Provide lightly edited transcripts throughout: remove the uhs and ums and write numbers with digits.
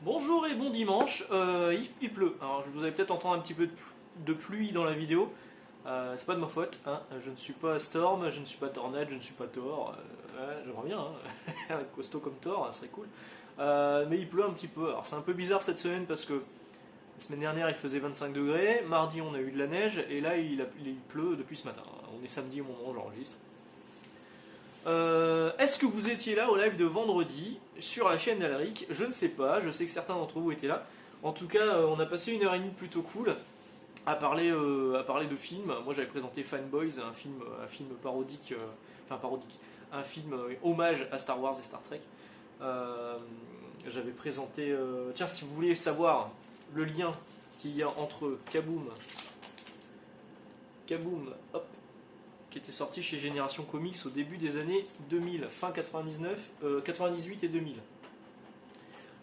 Bonjour et bon dimanche, il pleut. Alors vous allez peut-être entendre un petit peu de pluie dans la vidéo. C'est pas de ma faute, hein. Je ne suis pas Storm, je ne suis pas Tornade, je ne suis pas Thor. Ouais, j'aimerais bien, hein. Un costaud comme Thor, ça serait cool. Mais il pleut un petit peu. Alors c'est un peu bizarre cette semaine parce que la semaine dernière il faisait 25 degrés, mardi on a eu de la neige et là il pleut depuis ce matin. On est samedi au moment où j'enregistre. Est-ce que vous étiez là au live de vendredi sur la chaîne d'Alaric? Je ne sais pas, je sais que certains d'entre vous étaient là. En tout cas, on a passé une heure et demie plutôt cool à parler de films. Moi j'avais présenté Fanboys, un film parodique, enfin parodique, un film hommage à Star Wars et Star Trek. Euh, J'avais présenté, tiens, si vous voulez savoir le lien qu'il y a entre Kaboom, hop, qui était sorti chez Génération Comics au début des années 2000, fin 99, 98 et 2000.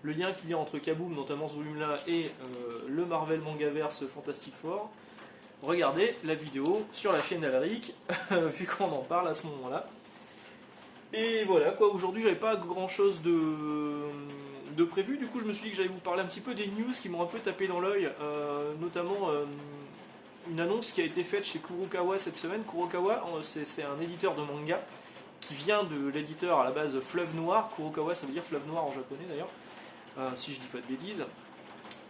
Le lien qu'il y a entre Kaboom, notamment ce volume-là, et le Marvel Mangaverse Fantastic Four, regardez la vidéo sur la chaîne d'Alaric, vu qu'on en parle à ce moment-là. Et voilà, quoi, aujourd'hui j'avais pas grand-chose de prévu, du coup je me suis dit que j'allais vous parler un petit peu des news qui m'ont un peu tapé dans l'œil, notamment une annonce qui a été faite chez Kurokawa cette semaine. Kurokawa, c'est un éditeur de manga qui vient de l'éditeur à la base Fleuve Noir. Kurokawa, ça veut dire fleuve noir en japonais d'ailleurs, si je dis pas de bêtises.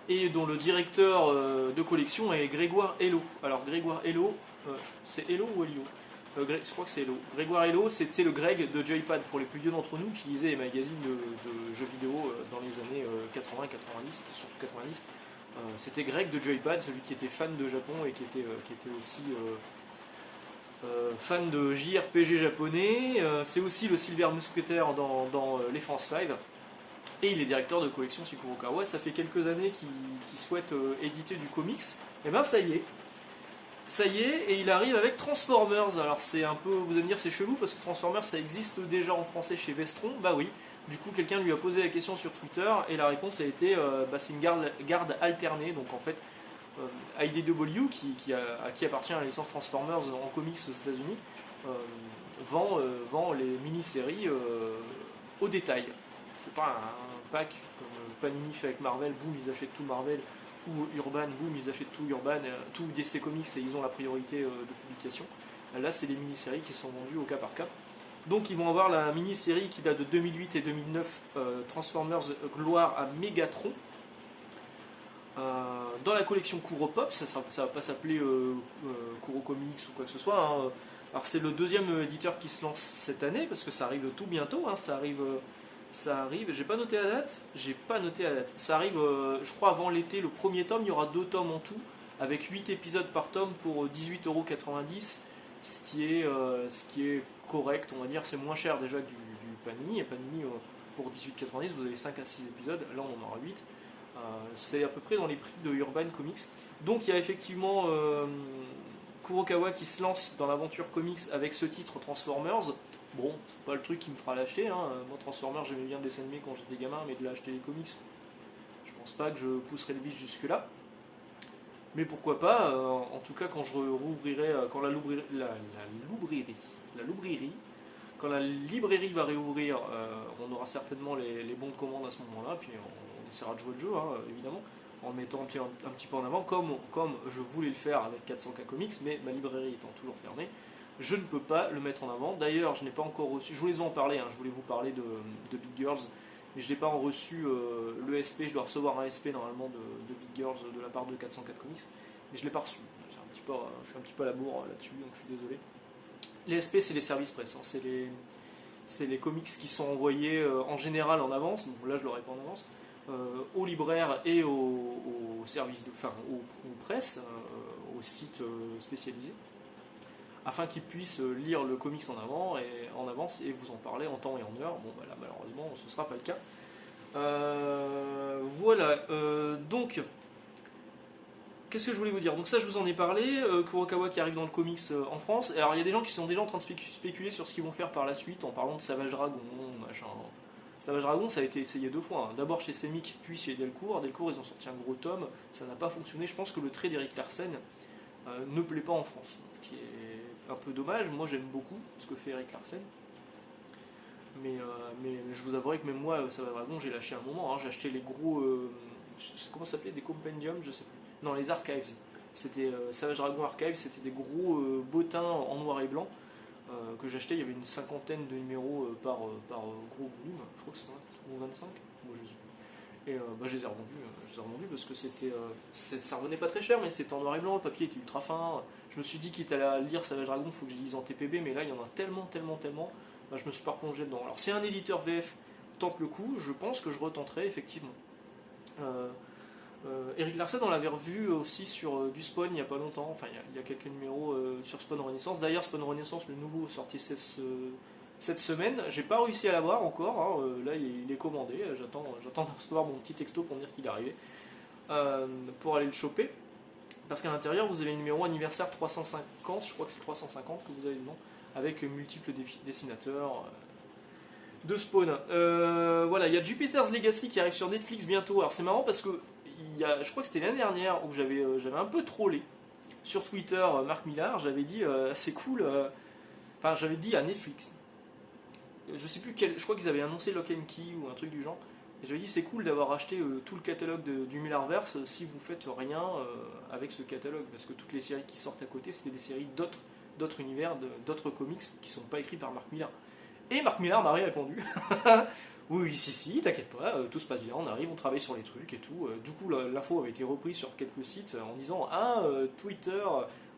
Et dont le directeur de collection est Grégoire Hello. Alors Grégoire Hello, c'est Hello ou Helio Je crois que c'est Hello. Grégoire Hello, c'était le Greg de Joypad pour les plus vieux d'entre nous qui lisaient les magazines de jeux vidéo dans les années 80-90, surtout 90. C'était Greg de Joypad, celui qui était fan de Japon et qui était aussi fan de JRPG japonais. C'est aussi le Silver Mousquetaire dans les France 5. Et il est directeur de collection chez Kurokawa. Ça fait quelques années qu'il souhaite éditer du comics. Et ben ça y est. Ça y est, et il arrive avec Transformers. Alors c'est un peu, vous allez me dire c'est chelou parce que Transformers ça existe déjà en français chez Vestron. Bah oui. Du coup quelqu'un lui a posé la question sur Twitter et la réponse a été c'est une garde alternée. Donc en fait IDW à qui appartient la licence Transformers en comics aux États-Unis vend les mini-séries au détail. C'est pas un pack comme Panini fait avec Marvel, boum, ils achètent tout Marvel, ou Urban, boum, ils achètent tout Urban, tout DC Comics et ils ont la priorité de publication. Là, c'est les mini-séries qui sont vendues au cas par cas. Donc, ils vont avoir la mini-série qui date de 2008 et 2009, Transformers Gloire à Megatron. Dans la collection Kuro Pop, ça va pas s'appeler Kuro Comics ou quoi que ce soit, hein. Alors, c'est le deuxième éditeur qui se lance cette année parce que ça arrive tout bientôt, hein. Ça arrive, j'ai pas noté la date, Ça arrive, je crois, avant l'été, le premier tome, il y aura 2 tomes en tout, avec 8 épisodes par tome pour 18,90€, ce qui est correct, on va dire, c'est moins cher déjà que du Panini. Et Panini, pour 18,90€, vous avez 5 à 6 épisodes, là on en aura 8. C'est à peu près dans les prix de Urban Comics. Donc il y a effectivement Kurokawa qui se lance dans l'aventure comics avec ce titre Transformers. Bon, c'est pas le truc qui me fera l'acheter, hein. Moi Transformers j'aimais bien le dessin animé quand j'étais gamin, mais de l'acheter les comics, je pense pas que je pousserai le vice jusque là. Mais pourquoi pas, en tout cas quand je rouvrirai, quand la librairie, quand la librairie va réouvrir, on aura certainement les bons de commande à ce moment-là, puis on essaiera de jouer le jeu, hein, évidemment, en le mettant un petit peu en avant, comme je voulais le faire avec 400K Comics, mais ma librairie étant toujours fermée, je ne peux pas le mettre en avant. D'ailleurs, je n'ai pas encore reçu, je voulais en parler, hein, je voulais vous parler de Big Girls, mais je n'ai pas reçu le SP, je dois recevoir un SP normalement de Big Girls de la part de 404 Comics, mais je ne l'ai pas reçu. Je suis un petit peu à la bourre là-dessus, donc je suis désolé. Les SP, c'est les services presse, hein, c'est les comics qui sont envoyés en général en avance, donc là je l'aurai pas en avance, aux libraires et aux services aux presses, aux sites spécialisés, afin qu'ils puissent lire le comics en avance et vous en parler en temps et en heure. Bon, bah là, malheureusement, ce ne sera pas le cas. Voilà, donc, qu'est-ce que je voulais vous dire? Donc ça, je vous en ai parlé, Kurokawa qui arrive dans le comics en France. Alors, il y a des gens qui sont déjà en train de spéculer sur ce qu'ils vont faire par la suite, en parlant de Savage Dragon, machin. Savage Dragon, ça a été essayé 2 fois, hein. D'abord chez Semic, puis chez Delcourt. Delcourt, ils ont sorti un gros tome, ça n'a pas fonctionné. Je pense que le trait d'Eric Larsen ne plaît pas en France, ce qui est un peu dommage. Moi j'aime beaucoup ce que fait Eric Larsen. Mais je vous avouerai que même moi, Savage Dragon, j'ai lâché un moment. Hein. J'ai acheté les gros. Comment ça s'appelait? Des compendiums, je sais plus. Non, les archives. C'était Savage Dragon Archive, c'était des gros bottins en noir et blanc que j'achetais. Il y avait une cinquantaine de numéros par gros volume. Je crois que c'est 25. Moi, je sais plus. Et bah, je les ai revendus. Je les ai revendus parce que ça revenait pas très cher, mais c'était en noir et blanc. Le papier était ultra fin. Je me suis dit, quitte à lire Savage Dragon, il faut que je lise en TPB. Mais là, il y en a tellement, tellement, tellement. Bah, je me suis pas replongé dedans. Alors, si un éditeur VF tente le coup, je pense que je retenterai effectivement. Eric Larsen, on l'avait revu aussi sur du Spawn il n'y a pas longtemps, enfin il y a quelques numéros sur Spawn Renaissance. D'ailleurs, Spawn Renaissance, le nouveau, sorti cette semaine. J'ai pas réussi à l'avoir encore, hein. Là il est commandé, j'attends de recevoir mon petit texto pour me dire qu'il est arrivé, pour aller le choper. Parce qu'à l'intérieur, vous avez le numéro anniversaire 350, je crois que c'est 350 que vous avez dedans, avec multiples dessinateurs. De Spawn. Voilà, il y a Jupiter's Legacy qui arrive sur Netflix bientôt. Alors c'est marrant parce que je crois que c'était l'année dernière où j'avais un peu trollé sur Twitter Marc Millar. J'avais dit c'est cool. Enfin, j'avais dit à Netflix. Je sais plus quel. Je crois qu'ils avaient annoncé Lock and Key ou un truc du genre. Et j'avais dit c'est cool d'avoir acheté tout le catalogue du Millarverse si vous faites rien avec ce catalogue. Parce que toutes les séries qui sortent à côté, c'était des séries d'autres univers, d'autres comics qui sont pas écrits par Marc Millar. Et Marc Millar m'a répondu. Oui, si, t'inquiète pas, tout se passe bien, on arrive, on travaille sur les trucs et tout. Du coup, l'info avait été reprise sur quelques sites en disant Twitter,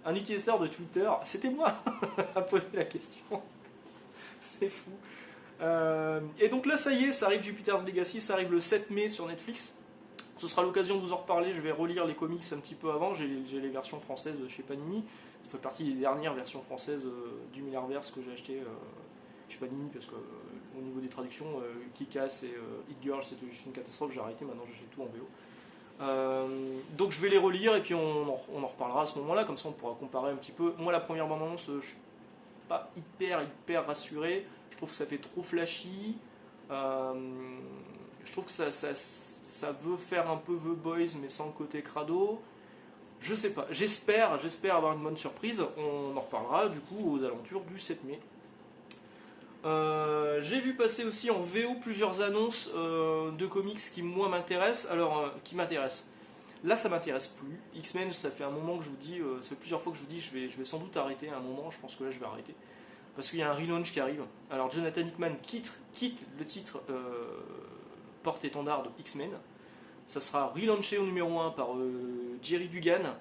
un utilisateur de Twitter, c'était moi à poser la question. C'est fou. Et donc là, ça y est, ça arrive Jupiter's Legacy, ça arrive le 7 mai sur Netflix. Ce sera l'occasion de vous en reparler, je vais relire les comics un petit peu avant, j'ai les versions françaises chez Panini. Ça fait partie des dernières versions françaises du Millarverse que j'ai acheté chez Panini parce que au niveau des traductions, Kick-Ass et Hit Girl c'était juste une catastrophe, j'ai arrêté, maintenant j'achète tout en VO. Donc je vais les relire et puis on en reparlera à ce moment-là, comme ça on pourra comparer un petit peu. Moi la première bande-annonce, je suis pas hyper rassuré, je trouve que ça fait trop flashy, je trouve que ça veut faire un peu The Boys mais sans le côté crado. Je sais pas, j'espère avoir une bonne surprise, on en reparlera du coup aux alentours du 7 mai. J'ai vu passer aussi en VO plusieurs annonces de comics qui moi m'intéressent. Alors, qui m'intéressent. Là, ça m'intéresse plus. X-Men, ça fait un moment que je vous dis, ça fait plusieurs fois que je vous dis, je vais sans doute arrêter à un moment. Je pense que là, je vais arrêter parce qu'il y a un relaunch qui arrive. Alors, Jonathan Hickman quitte le titre porte-étendard de X-Men. Ça sera relaunché au numéro 1 par Jerry Dugan.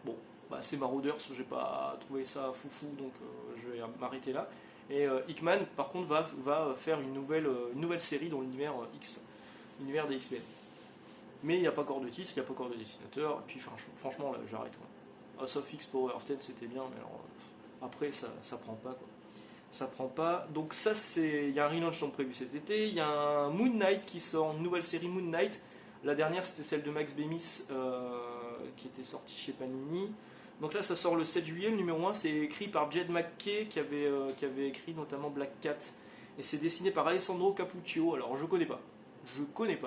Bon, bah, c'est Marauders, j'ai pas trouvé ça foufou, donc je vais m'arrêter là. Et Hickman, par contre, va faire une nouvelle série dans l'univers l'univers des X-Men. Mais il n'y a pas encore de titre, il n'y a pas encore de dessinateur, et puis franchement, là, j'arrête. House of X Power of Ten, c'était bien, mais alors, après, ça prend pas, quoi. Ça prend pas. Donc ça, il y a un relaunch prévu cet été, il y a un Moon Knight qui sort, une nouvelle série Moon Knight. La dernière, c'était celle de Max Bemis, qui était sortie chez Panini. Donc là, ça sort le 7 juillet. Le numéro 1, c'est écrit par Jed McKay, qui avait écrit notamment Black Cat. Et c'est dessiné par Alessandro Cappuccio. Alors, je connais pas.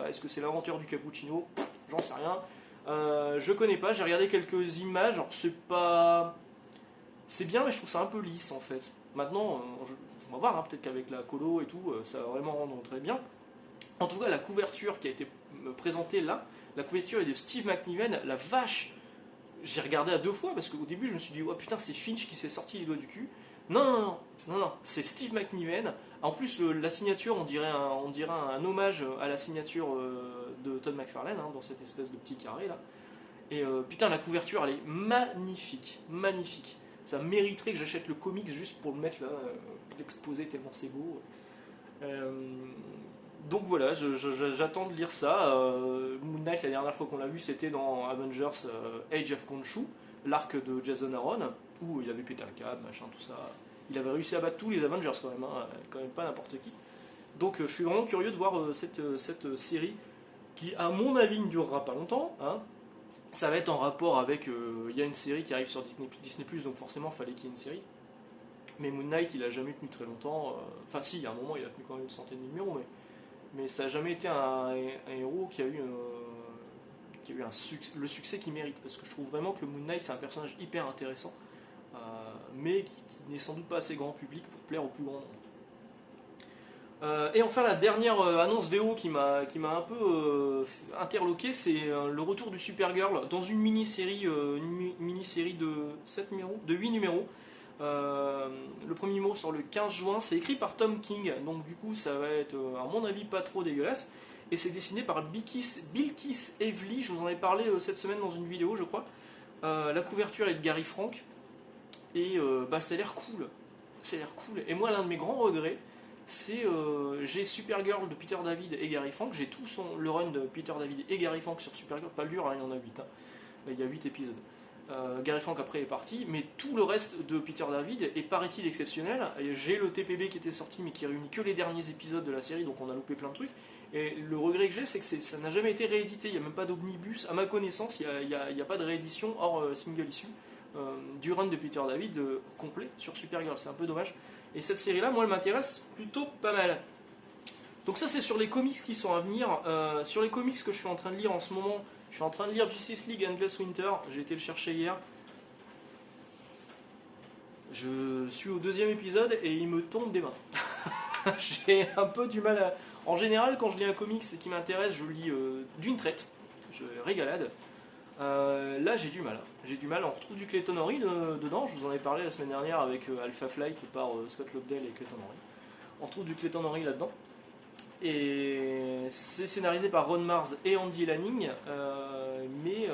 Est-ce que c'est l'inventeur du cappuccino? J'en sais rien. Je connais pas. J'ai regardé quelques images. Alors, c'est bien, mais je trouve ça un peu lisse, en fait. Maintenant, on va voir. Hein, peut-être qu'avec la colo et tout, ça va vraiment rendre très bien. En tout cas, la couverture qui a été présentée là, la couverture est de Steve McNiven. La vache! J'ai regardé à 2 fois parce qu'au début je me suis dit oh putain c'est Finch qui s'est sorti les doigts du cul. Non, c'est Steve McNiven. En plus la signature on dirait un hommage à la signature de Todd McFarlane dans cette espèce de petit carré là. Et putain la couverture elle est magnifique. Ça mériterait que j'achète le comics juste pour le mettre là, l'exposer tellement c'est beau. Donc voilà, j'attends de lire ça. Moon Knight, la dernière fois qu'on l'a vu, c'était dans Avengers Age of Khonshu, l'arc de Jason Aaron, où il avait pété un câble, machin, tout ça. Il avait réussi à battre tous les Avengers quand même pas n'importe qui. Donc je suis vraiment curieux de voir cette série, qui à mon avis ne durera pas longtemps. Hein. Ça va être en rapport avec... Il y a une série qui arrive sur Disney+, donc forcément il fallait qu'il y ait une série. Mais Moon Knight, il a jamais tenu très longtemps. Enfin si, il y a un moment, il a tenu quand même une centaine de numéros, mais ça n'a jamais été un héros qui a eu le succès qu'il mérite. Parce que je trouve vraiment que Moon Knight, c'est un personnage hyper intéressant, mais qui n'est sans doute pas assez grand public pour plaire au plus grand nombre. Et enfin la dernière annonce VO qui m'a un peu interloqué, c'est le retour du Supergirl dans une mini-série de 7 numéros, de 8 numéros. Le premier numéro sort le 15 juin, c'est écrit par Tom King, donc du coup ça va être à mon avis pas trop dégueulasse. Et c'est dessiné par Bilkis Evely, je vous en ai parlé cette semaine dans une vidéo je crois. La couverture est de Gary Frank, et ça a l'air cool. Ça a l'air cool. Et moi l'un de mes grands regrets, c'est j'ai Supergirl de Peter David et Gary Frank, j'ai tout le run de Peter David et Gary Frank sur Supergirl, pas le dur, hein, il y en a 8, hein. Il y a 8 épisodes. Gary Frank après est parti, mais tout le reste de Peter David est paraît-il exceptionnel. J'ai le TPB qui était sorti mais qui réunit que les derniers épisodes de la série, donc on a loupé plein de trucs. Et le regret que j'ai, c'est que ça n'a jamais été réédité, il n'y a même pas d'omnibus, à ma connaissance, il n'y a pas de réédition hors single issue du run de Peter David complet sur Supergirl, c'est un peu dommage. Et cette série-là, moi, elle m'intéresse plutôt pas mal. Donc ça, c'est sur les comics qui sont à venir. Sur les comics que je suis en train de lire en ce moment, je suis en train de lire Justice League Endless Winter. J'ai été le chercher hier. Je suis au 2e épisode et il me tombe des mains. J'ai un peu du mal à... En général, quand je lis un comics qui m'intéresse, je lis d'une traite. Je régalade. Là, j'ai du mal. On retrouve du Clayton Henry dedans. Je vous en ai parlé la semaine dernière avec Alpha Flight par Scott Lobdell et Clayton Henry. On retrouve du Clayton Henry là-dedans. Et c'est scénarisé par Ron Mars et Andy Lanning. Mais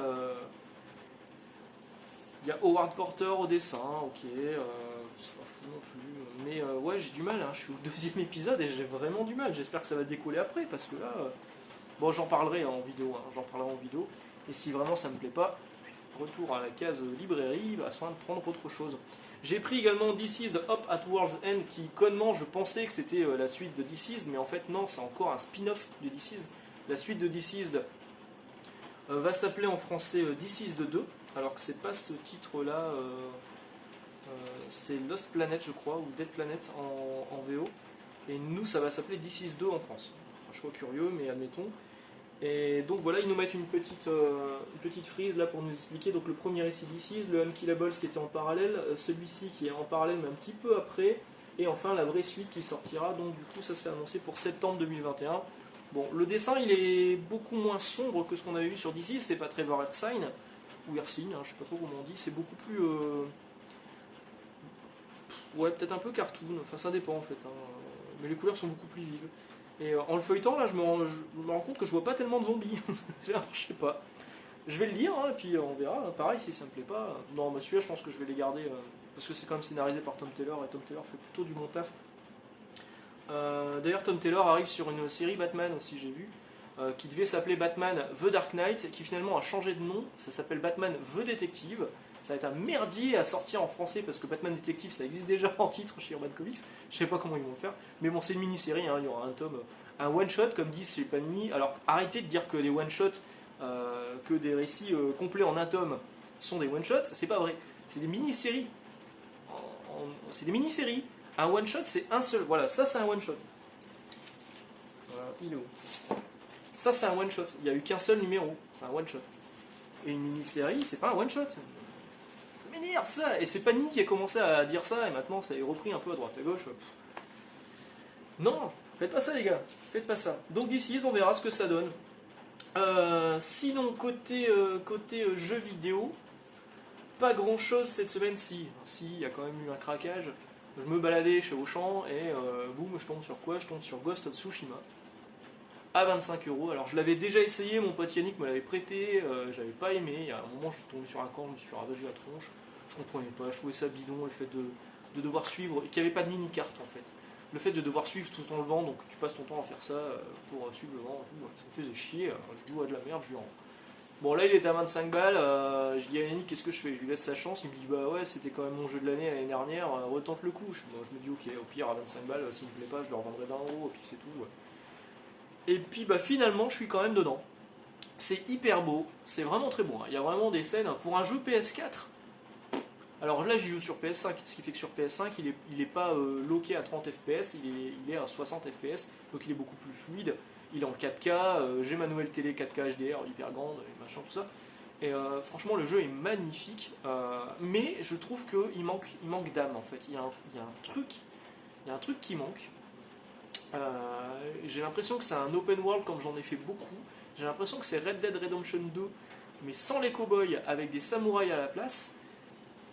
il y a Howard Porter au dessin. Ok, c'est pas fou non plus. Mais ouais, j'ai du mal. Hein. Je suis au 2e épisode et j'ai vraiment du mal. J'espère que ça va décoller après parce que là. Bon, j'en parlerai en vidéo. Hein. Et si vraiment ça me plaît pas, retour à la case librairie, afin de prendre autre chose. J'ai pris également This Is Up at World's End, qui connement je pensais que c'était la suite de This Is, mais en fait non, c'est encore un spin-off de This Is. La suite de This Is va s'appeler en français This Is 2, alors que c'est pas ce titre-là, c'est Lost Planet je crois, ou Dead Planet en VO. Et nous ça va s'appeler This Is 2 en France. Un choix curieux, mais admettons. Et donc voilà, ils nous mettent une petite frise là pour nous expliquer donc le premier récit d'Isis, le Unkillables qui était en parallèle, celui-ci qui est en parallèle mais un petit peu après, et enfin la vraie suite qui sortira, donc du coup ça s'est annoncé pour septembre 2021. Bon, le dessin il est beaucoup moins sombre que ce qu'on avait vu sur d'Isis, c'est pas Trevor Ersine, ou Ersine, hein, je sais pas trop comment on dit, c'est beaucoup plus... ouais, peut-être un peu cartoon, enfin ça dépend en fait, hein. Mais les couleurs sont beaucoup plus vives. Et en le feuilletant, là, je me rends compte que je vois pas tellement de zombies. Je sais pas. Je vais le lire, hein, et puis on verra. Pareil, si ça me plaît pas. Non, mais celui-là, je pense que je vais les garder. Parce que c'est quand même scénarisé par Tom Taylor, et Tom Taylor fait plutôt du bon taf. D'ailleurs, Tom Taylor arrive sur une série Batman aussi, j'ai vu. Qui devait s'appeler Batman The Dark Knight, qui finalement a changé de nom. Ça s'appelle Batman The Detective. Ça va être un merdier à sortir en français parce que Batman Detective ça existe déjà en titre chez Urban Comics. Je sais pas comment ils vont le faire. Mais bon, c'est une mini-série, hein, il y aura un tome, un one-shot comme disent chez Panini. Alors arrêtez de dire que les one-shots, que des récits complets en un tome sont des one-shots. C'est pas vrai. C'est des mini-séries. C'est des mini-séries. Un one-shot c'est un seul. Voilà, ça c'est un one-shot. Voilà, il est où ? Ça c'est un one-shot. Il n'y a eu qu'un seul numéro. C'est un one-shot. Et une mini-série, c'est pas un one-shot. M'énerve ça. Et c'est Panini qui a commencé à dire ça et maintenant ça est repris un peu à droite à gauche. Non, faites pas ça les gars, faites pas ça. Donc d'ici on verra ce que ça donne. Sinon côté jeux vidéo, pas grand chose cette semaine. Si il y a quand même eu un craquage. Je me baladais chez Auchan et boum, je tombe sur quoi? Je tombe sur Ghost of Tsushima à 25€. Alors je l'avais déjà essayé, mon pote Yannick me l'avait prêté, j'avais pas aimé. Il y a un moment, je suis tombé sur un camp, je me suis ravagé la tronche. Je comprenais pas, je trouvais ça bidon, le fait de devoir suivre, et qu'il n'y avait pas de mini-carte en fait. Le fait de devoir suivre tout le temps le vent, donc tu passes ton temps à faire ça pour suivre le vent, ça me faisait chier. Je dis ouais, de la merde, je lui rends. Bon là il était à 25 balles, je dis à Yannick qu'est-ce que je fais? Je lui laisse sa chance, il me dit bah ouais c'était quand même mon jeu de l'année dernière, retente le coup. Moi, je me dis ok, au pire à 25 balles, s'il me plaît pas je le revendrai 20€, et puis c'est tout. Ouais. Et puis bah finalement je suis quand même dedans. C'est hyper beau, c'est vraiment très beau, hein. Il y a vraiment des scènes, pour un jeu PS4. Alors là j'y joue sur PS5, ce qui fait que sur PS5 il est pas loqué à 30 fps, il est à 60 fps, donc il est beaucoup plus fluide. Il est en 4K, j'ai ma nouvelle télé 4K HDR hyper grande, et machin tout ça. Et franchement le jeu est magnifique, mais je trouve qu'il manque d'âme en fait. Il y a un truc qui manque. J'ai l'impression que c'est un open world comme j'en ai fait beaucoup. J'ai l'impression que c'est Red Dead Redemption 2, mais sans les cowboys, avec des samouraïs à la place.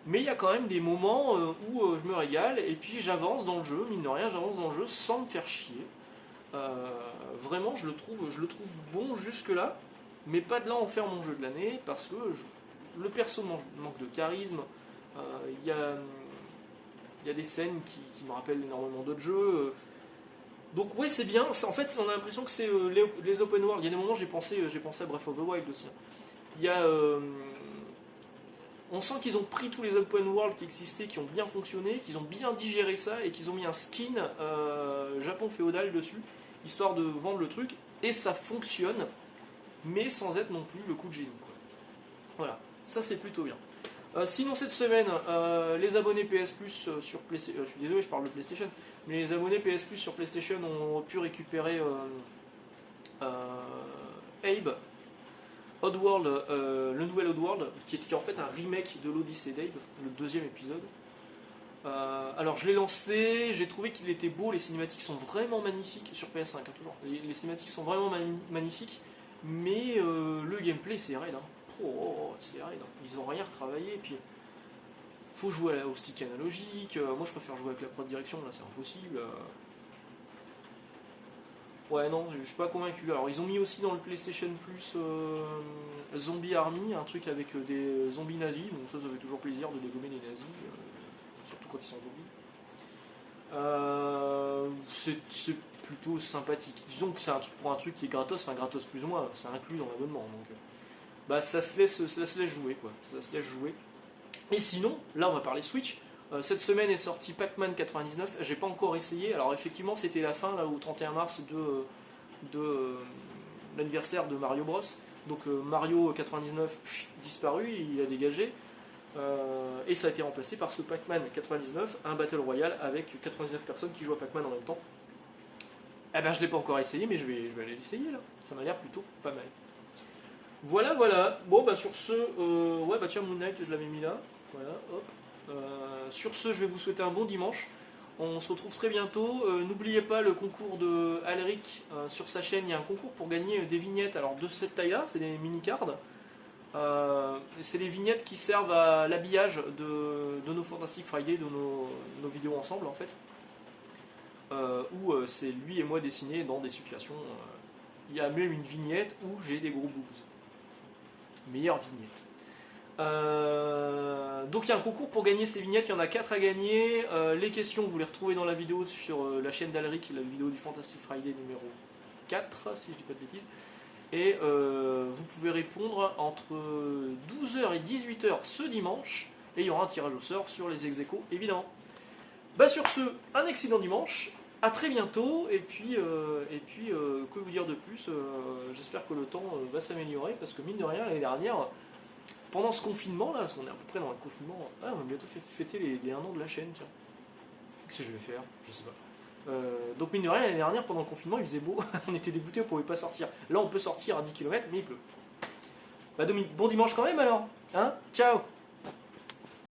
Mais il y a quand même des moments où je me régale, et puis j'avance dans le jeu, mine de rien, j'avance dans le jeu sans me faire chier. Vraiment, je le trouve bon jusque-là, mais pas de là en faire mon jeu de l'année, parce que le perso manque de charisme. Il y a des scènes qui me rappellent énormément d'autres jeux. Donc ouais, c'est bien. En fait, on a l'impression que c'est les open world. Il y a des moments, j'ai pensé à Breath of the Wild aussi. Il y a, on sent qu'ils ont pris tous les open world qui existaient, qui ont bien fonctionné, qu'ils ont bien digéré ça et qu'ils ont mis un skin Japon féodal dessus, histoire de vendre le truc. Et ça fonctionne, mais sans être non plus le coup de génie, quoi. Voilà, ça c'est plutôt bien. Sinon cette semaine, les abonnés PS Plus sur PlayStation, je suis désolé, je parle de PlayStation, mais les abonnés PS Plus sur PlayStation ont pu récupérer Abe, Oddworld, le nouvel Oddworld, qui est en fait un remake de l'Odyssée d'Abe, le deuxième épisode. Alors je l'ai lancé, j'ai trouvé qu'il était beau, les cinématiques sont vraiment magnifiques, sur PS5 hein, toujours. Les cinématiques sont vraiment magnifiques, mais le gameplay c'est raide. Hein. Oh, c'est raide. Ils ont rien retravaillé, et puis faut jouer au stick analogique. Moi je préfère jouer avec la prod direction, là c'est impossible. Ouais, non, je suis pas convaincu. Alors ils ont mis aussi dans le PlayStation Plus Zombie Army, un truc avec des zombies nazis, donc ça fait toujours plaisir de dégommer les nazis, surtout quand ils sont zombies. C'est plutôt sympathique. Disons que c'est pour un truc qui est gratos, enfin gratos plus ou moins, c'est inclus dans l'abonnement, donc bah ça se laisse jouer quoi, ça se laisse jouer. Et sinon, là on va parler Switch. Cette semaine est sorti Pac-Man 99, j'ai pas encore essayé. Alors effectivement c'était la fin là au 31 mars de l'anniversaire de Mario Bros. Donc Mario 99 disparu, il a dégagé. Et ça a été remplacé par ce Pac-Man 99, un Battle Royale avec 99 personnes qui jouent à Pac-Man en même temps. Eh ben je l'ai pas encore essayé, mais je vais aller l'essayer là. Ça m'a l'air plutôt pas mal. Voilà, voilà. Bon, bah sur ce, ouais, bah tiens, Moon Knight, je l'avais mis là. Voilà, hop. Sur ce, je vais vous souhaiter un bon dimanche. On se retrouve très bientôt. N'oubliez pas le concours de Alric sur sa chaîne. Il y a un concours pour gagner des vignettes. Alors de cette taille-là, c'est des mini-cards. C'est les vignettes qui servent à l'habillage de nos Fantastic Friday, de nos vidéos ensemble en fait. Où c'est lui et moi dessinés dans des situations. Il y a même une vignette où j'ai des gros boobs. Meilleure vignette. Donc il y a un concours pour gagner ces vignettes, il y en a 4 à gagner. Les questions, vous les retrouvez dans la vidéo sur la chaîne d'Alric, la vidéo du Fantastic Friday numéro 4, si je dis pas de bêtises. Et vous pouvez répondre entre 12h et 18h ce dimanche. Et il y aura un tirage au sort sur les ex-aequo, évidemment. Bah sur ce, un excellent dimanche. À très bientôt, et puis que vous dire de plus, j'espère que le temps va s'améliorer, parce que mine de rien, l'année dernière, pendant ce confinement, là, parce qu'on est à peu près dans le confinement, on va bientôt fêter les 1 an de la chaîne, tiens. Qu'est-ce que je vais faire? Je sais pas. Donc mine de rien, l'année dernière, pendant le confinement, il faisait beau, on était dégoûtés, on pouvait pas sortir. Là, on peut sortir à 10 km, mais il pleut. Bah bon dimanche quand même alors, hein? Ciao!